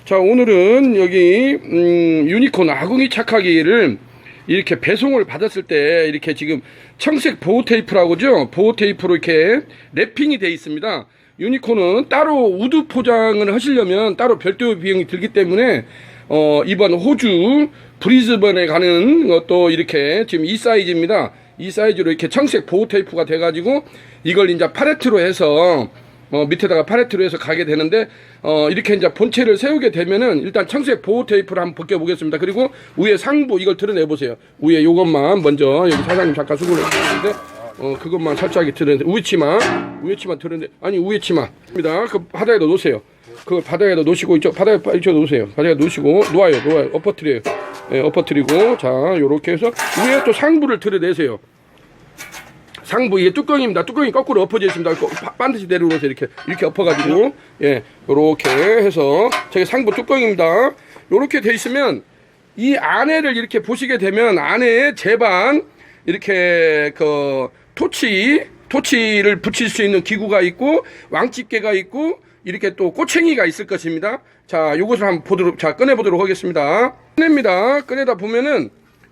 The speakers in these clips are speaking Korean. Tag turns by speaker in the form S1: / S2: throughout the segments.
S1: 자, 오늘은 여기 유니콘 아궁이 착하기를 이렇게 배송을 받았을 때 이렇게 지금 청색 보호 테이프라고 하죠. 보호 테이프로 이렇게 랩핑이 되어 있습니다. 유니콘은 따로 우드 포장을 하시려면 따로 별도 비용이 들기 때문에 이번 호주 브리즈번에 가는 것도 이렇게 지금 이 사이즈입니다. 이 사이즈로 이렇게 청색 보호 테이프가 돼 가지고 이걸 이제 팔레트로 해서 밑에다가 팔레트로 해서 가게 되는데 이렇게 이제 본체를 세우게 되면은 일단 청색 보호 테이프를 한번 벗겨 보겠습니다. 그리고 위에 상부 이걸 드러내 보세요. 위에 요것만 먼저 여기 사장님 잠깐 수고를 했는데 그것만 살짝 드러내. 위에 치마 드러내. 아니 위에 치마입니다. 그 바닥에다 놓으세요. 그걸 바닥에다 놓으시고 이쪽 바닥에 이쪽 놓으세요. 바닥에 놓으시고 놓아요. 엎어뜨려요. 예, 엎어뜨리고 자 요렇게 해서 위에 또 상부를 드러내세요. 상부 이게 뚜껑입니다. 뚜껑이 거꾸로 엎어져 있습니다. 반드시 내려놓으세요. 이렇게 엎어가지고 예, 요렇게 해서 저게 상부 뚜껑입니다. 요렇게 돼 있으면 이 안에를 이렇게 보시게 되면 안에 제방 이렇게 그 토치를 붙일 수 있는 기구가 있고 왕집게가 있고 이렇게 또 꼬챙이가 있을 것입니다. 자, 요것을 한번 꺼내 보도록 하겠습니다. 꺼내다 보면은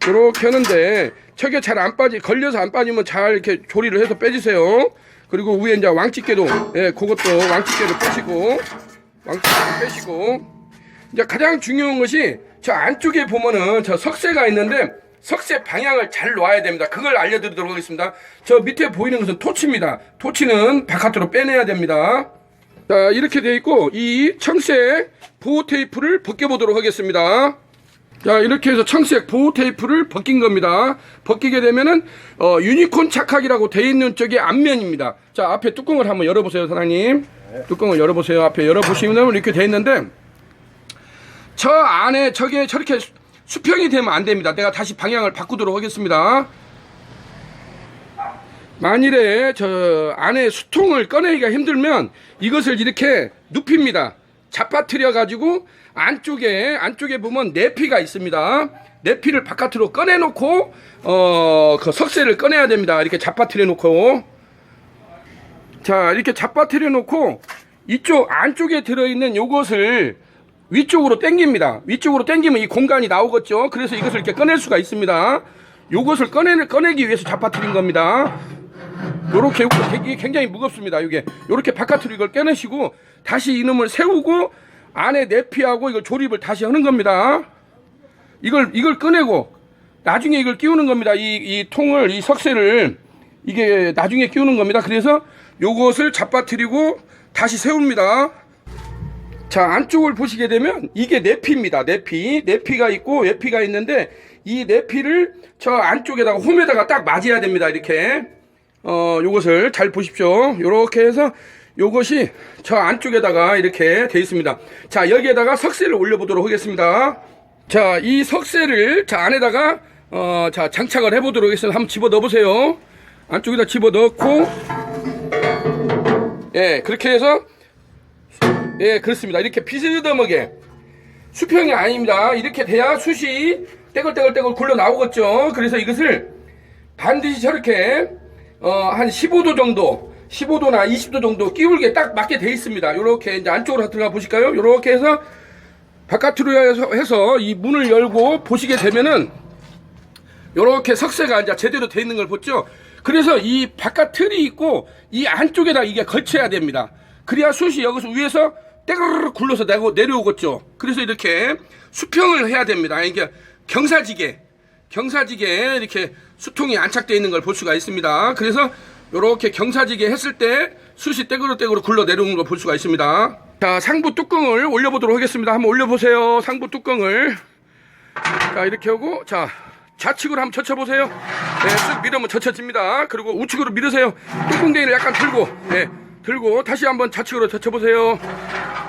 S1: 이렇게 하는데 저게 잘 안 걸려서 안 빠지면 잘 이렇게 조리를 해서 빼주세요. 그리고 위에 이제 왕집게도 예, 그것도 왕집게를 빼시고 이제 가장 중요한 것이 저 안쪽에 보면은 저 석쇠가 있는데 석쇠 방향을 잘 놔야 됩니다. 그걸 알려드리도록 하겠습니다. 저 밑에 보이는 것은 토치입니다. 토치는 바깥으로 빼내야 됩니다. 자, 이렇게 되어 있고 이 청색 보호 테이프를 벗겨보도록 하겠습니다. 자, 이렇게 해서 청색 보호 테이프를 벗긴 겁니다. 벗기게 되면은 유니콘 착하기라고 되어 있는 쪽이 앞면입니다. 자, 앞에 뚜껑을 한번 열어보세요, 사장님. 네. 뚜껑을 열어보세요. 앞에 열어보시면 이렇게 되어 있는데 저 안에 저게 저렇게 수평이 되면 안 됩니다. 내가 다시 방향을 바꾸도록 하겠습니다. 만일에 저 안에 수통을 꺼내기가 힘들면 이것을 이렇게 눕힙니다. 잡아뜨려 가지고 안쪽에 보면 내피가 있습니다. 내피를 바깥으로 꺼내놓고 그 석쇠를 꺼내야 됩니다. 이렇게 잡아뜨려 놓고 자, 이렇게 잡아뜨려 놓고 이쪽 안쪽에 들어있는 요것을 위쪽으로 당깁니다. 위쪽으로 당기면 이 공간이 나오겠죠. 그래서 이것을 이렇게 꺼낼 수가 있습니다. 요것을 꺼내기 위해서 잡아뜨린 겁니다. 요렇게 이게 굉장히 무겁습니다. 이게 요렇게 바깥으로 이걸 꺼내시고 다시 이놈을 세우고 안에 내피하고 이걸 조립을 다시 하는 겁니다. 이걸 꺼내고 나중에 이걸 끼우는 겁니다. 이 통을 이 석쇠를 이게 나중에 끼우는 겁니다. 그래서 요것을 잡아뜨리고 다시 세웁니다. 자, 안쪽을 보시게 되면 이게 내피입니다. 내피가 있고 내피가 있는데 이 내피를 저 안쪽에다가 홈에다가 딱 맞아야 됩니다. 이렇게 요것을 잘 보십시오. 요렇게 해서 요것이 저 안쪽에다가 이렇게 돼 있습니다. 자, 여기에다가 석쇠를 올려보도록 하겠습니다. 자, 이 석쇠를 자 안에다가 자 장착을 해보도록 하겠습니다. 한번 집어 넣어보세요. 안쪽에다 집어 넣고 예, 그렇게 해서 예, 그렇습니다. 이렇게 비스듬하게 수평이 아닙니다. 이렇게 돼야 숯이 떼글떼글 굴러 나오겠죠. 그래서 이것을 반드시 저렇게 한 15도 정도 15도나 20도 정도 끼울게 딱 맞게 돼 있습니다. 요렇게 이제 안쪽으로 들어가 보실까요? 요렇게 해서 바깥으로 해서 이 문을 열고 보시게 되면은 요렇게 석쇠가 이제 제대로 돼 있는 걸 보죠. 그래서 이 바깥 틀이 있고 이 안쪽에다 이게 걸쳐야 됩니다. 그래야 숯이 여기서 위에서 떼그르르 굴러서 내려오겠죠. 그래서 이렇게 수평을 해야 됩니다. 이게 경사지게 이렇게 수통이 안착되어 있는 걸 볼 수가 있습니다. 그래서 요렇게 경사지게 했을 때 숯이 떼그르떼그르 굴러 내려오는 걸 볼 수가 있습니다. 자, 상부 뚜껑을 올려보도록 하겠습니다. 한번 올려보세요. 상부 뚜껑을. 자, 이렇게 하고 자, 좌측으로 한번 젖혀보세요. 네, 쓱 밀으면 젖혀집니다. 그리고 우측으로 밀으세요. 뚜껑댕이를 약간 들고 다시 한번 좌측으로 젖혀보세요.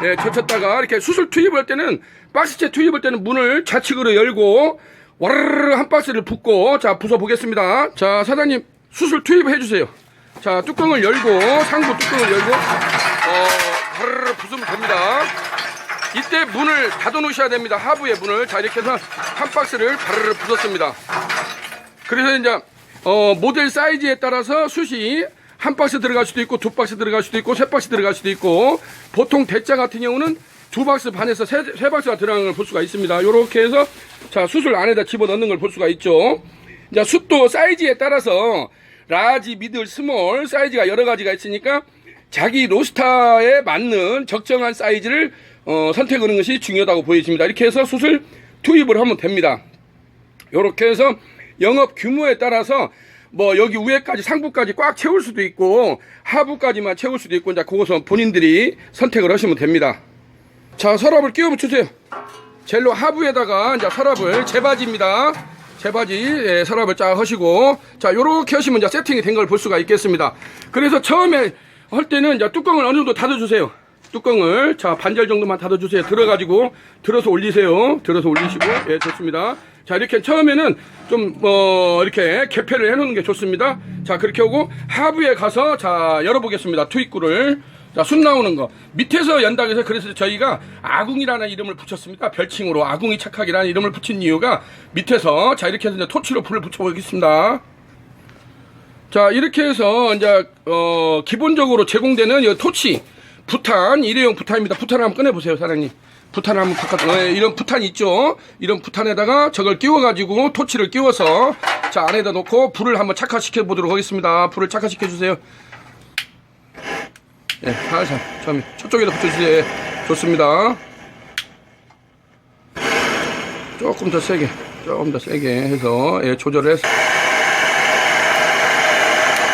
S1: 네, 젖혔다가 이렇게 숯을 투입할 때는 박스째 투입할 때는 문을 좌측으로 열고 와르르 한 박스를 붓고 자 부숴보겠습니다. 자, 사장님 숯을 투입해 주세요. 자, 뚜껑을 열고 상부 뚜껑을 열고 와르르 부수면 됩니다. 이때 문을 닫아 놓으셔야 됩니다. 하부의 문을. 자, 이렇게 해서 한 박스를 바르르 부쉈습니다. 그래서 이제 모델 사이즈에 따라서 숯이 한 박스 들어갈 수도 있고 두 박스 들어갈 수도 있고 세 박스 들어갈 수도 있고 보통 대짜 같은 경우는 2박스 반에서 3박스가 들어가는 걸 볼 수가 있습니다. 요렇게 해서 자, 숯을 안에다 집어넣는 걸 볼 수가 있죠. 자, 숯도 사이즈에 따라서 라지, 미들, 스몰 사이즈가 여러 가지가 있으니까 자기 로스터에 맞는 적정한 사이즈를 선택하는 것이 중요하다고 보여집니다. 이렇게 해서 숯을 투입을 하면 됩니다. 요렇게 해서 영업 규모에 따라서 뭐 여기 위에까지 상부까지 꽉 채울 수도 있고 하부까지만 채울 수도 있고 이제 그것은 본인들이 선택을 하시면 됩니다. 자, 서랍을 끼워 붙여주세요. 젤로 하부에다가 이제 서랍을 제바지입니다. 제바지, 예, 서랍을 쫙 하시고, 자, 요렇게 하시면 이제 세팅이 된 걸 볼 수가 있겠습니다. 그래서 처음에 할 때는 이제 뚜껑을 어느 정도 닫아주세요. 뚜껑을, 자, 반절 정도만 닫아주세요. 들어가지고, 들어서 올리세요. 들어서 올리시고, 예, 좋습니다. 자, 이렇게 처음에는 좀, 이렇게 개폐를 해놓는 게 좋습니다. 자, 그렇게 하고, 하부에 가서, 자, 열어보겠습니다. 투입구를. 자, 숯 나오는 거. 밑에서 연다 해서 그래서 저희가 아궁이라는 이름을 붙였습니다. 별칭으로 아궁이 착하기라는 이름을 붙인 이유가 밑에서, 자, 이렇게 해서 이제 토치로 불을 붙여보겠습니다. 자, 이렇게 해서 이제, 기본적으로 제공되는 이 토치, 부탄, 일회용 부탄입니다. 부탄을 한번 꺼내보세요, 사장님. 부탄을 한번 이런 부탄이 있죠? 이런 부탄에다가 저걸 끼워가지고 토치를 끼워서, 자, 안에다 놓고 불을 한번 착화시켜 보도록 하겠습니다. 불을 착화시켜 주세요. 예, 살살 처음에 저쪽에다 붙여주세요. 좋습니다. 조금 더 세게 해서, 예, 조절을 해서,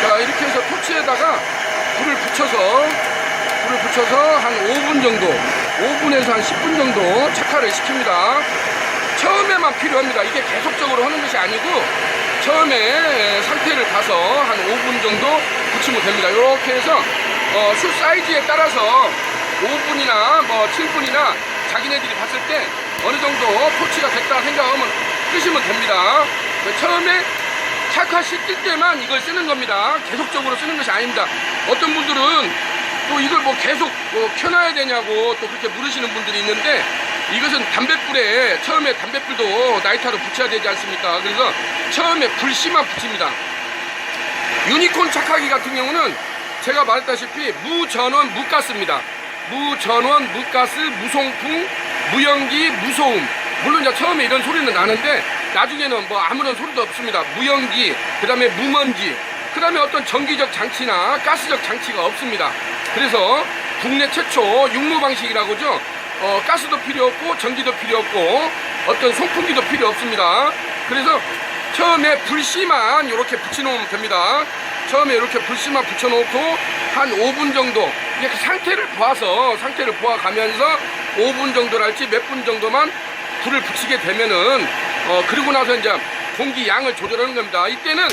S1: 자, 이렇게 해서 토치에다가 불을 붙여서 한 5분 정도, 5분에서 한 10분 정도 착화를 시킵니다. 처음에만 필요합니다. 이게 계속적으로 하는 것이 아니고 처음에 상태를 봐서 한 5분 정도 붙이면 됩니다. 이렇게 해서 숯 사이즈에 따라서 5분이나 뭐 7분이나 자기네들이 봤을 때 어느 정도 토치가 됐다 생각하면 끄시면 됩니다. 처음에 착화시킬 때만 이걸 쓰는 겁니다. 계속적으로 쓰는 것이 아닙니다. 어떤 분들은 또 이걸 뭐 계속 켜놔야 되냐고 또 그렇게 물으시는 분들이 있는데, 이것은 담뱃불에, 처음에 담뱃불도 나이타로 붙여야 되지 않습니까? 그래서 처음에 불씨만 붙입니다. 유니콘 착화기 같은 경우는 제가 말했다시피 무전원 무가스입니다. 무전원 무가스 무송풍 무연기 무소음. 물론 이제 처음에 이런 소리는 나는데 나중에는 뭐 아무런 소리도 없습니다. 무연기, 그 다음에 무먼지, 그 다음에 어떤 전기적 장치나 가스적 장치가 없습니다. 그래서 국내 최초 육무 방식이라고죠. 가스도 필요 없고 전기도 필요 없고 어떤 송풍기도 필요 없습니다. 그래서 처음에 불씨만 이렇게 붙여놓으면 됩니다. 처음에 이렇게 불씨만 붙여놓고 한 5분 정도 이렇게 상태를 보아가면서 5분 정도랄지 몇 분 정도만 불을 붙이게 되면은 그리고 나서 이제 공기 양을 조절하는 겁니다. 이때는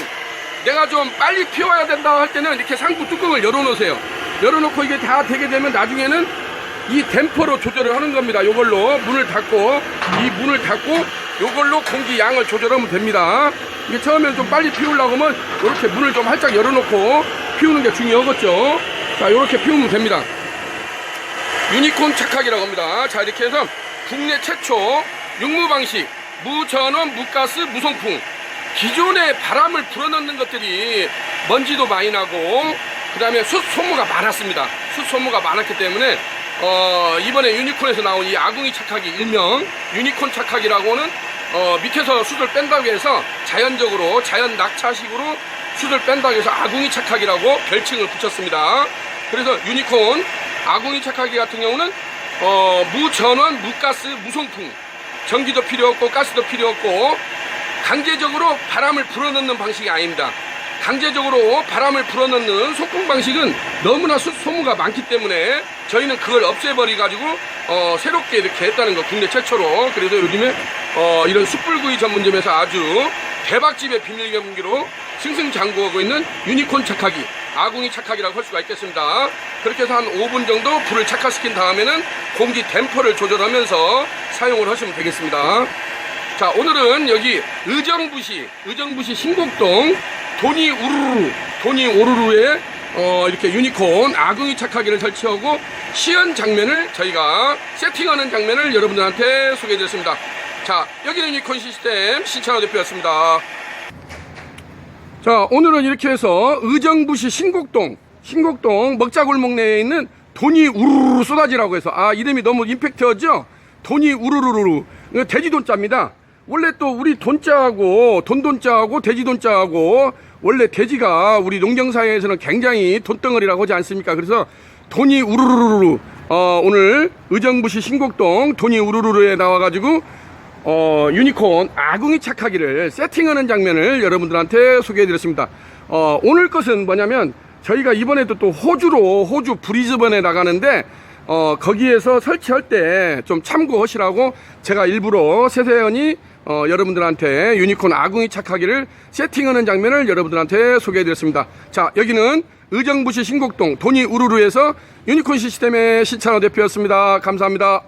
S1: 내가 좀 빨리 피워야 된다 할 때는 이렇게 상부 뚜껑을 열어놓으세요. 열어놓고 이게 다 되게 되면 나중에는 이 댐퍼로 조절을 하는 겁니다. 요걸로 문을 닫고, 이 문을 닫고 요걸로 공기 양을 조절하면 됩니다. 이게 처음에는 좀 빨리 피우려고 하면 이렇게 문을 좀 활짝 열어놓고 피우는 게 중요하겠죠. 자, 이렇게 피우면 됩니다. 유니콘 착하기라고 합니다. 자, 이렇게 해서 국내 최초 육무 방식 무전원 무가스 무송풍. 기존에 바람을 불어넣는 것들이 먼지도 많이 나고 그 다음에 숯 소모가 많았습니다. 숯 소모가 많았기 때문에 이번에 유니콘에서 나온 이 아궁이 착하기, 일명 유니콘 착하기라고는 밑에서 숯을 뺀다고 해서 자연적으로 자연 낙차식으로 숯을 뺀다고 해서 아궁이 착하기라고 별칭을 붙였습니다. 그래서 유니콘 아궁이 착하기 같은 경우는 무전원 무가스 무송풍, 전기도 필요 없고 가스도 필요 없고 강제적으로 바람을 불어넣는 방식이 아닙니다. 강제적으로 바람을 불어넣는 소풍 방식은 너무나 숯 소모가 많기 때문에 저희는 그걸 없애버리 가지고 새롭게 이렇게 했다는 거, 국내 최초로. 그래서 요즘에 이런 숯불구이 전문점에서 아주 대박집의 비밀 경기로 승승장구하고 있는 유니콘 착하기, 아궁이 착하기라고 할 수가 있겠습니다. 그렇게 해서 한 5분 정도 불을 착화시킨 다음에는 공기 댐퍼를 조절하면서 사용을 하시면 되겠습니다. 자, 오늘은 여기 의정부시 신곡동 도니 오루루에 이렇게 유니콘 아궁이 착하기를 설치하고 시연 장면을 저희가 세팅하는 장면을 여러분들한테 소개해드렸습니다. 자, 여기는 유니콘 시스템 신찬호 대표였습니다. 자, 오늘은 이렇게 해서 의정부시 신곡동 먹자골목 내에 있는 돈이 우르르 쏟아지라고 해서 이름이 너무 임팩트하죠? 돈이 우르르르. 이거 돼지돈자입니다. 원래 또 우리 돈자하고 돈자하고 돼지돈자하고 원래 돼지가 우리 농경사회에서는 굉장히 돈덩어리라고 하지 않습니까? 그래서 돈이 우르르르 오늘 의정부시 신곡동 돈이 우르르르에 나와가지고 유니콘 아궁이 착하기를 세팅하는 장면을 여러분들한테 소개해드렸습니다. 오늘 것은 뭐냐면 저희가 이번에도 또 호주 브리즈번에 나가는데 거기에서 설치할 때 좀 참고하시라고 제가 일부러 세세연이 여러분들한테 유니콘 아궁이 착하기를 세팅하는 장면을 여러분들한테 소개해드렸습니다. 자, 여기는 의정부시 신곡동 돈이 우르르에서 유니콘 시스템의 신찬호 대표였습니다. 감사합니다.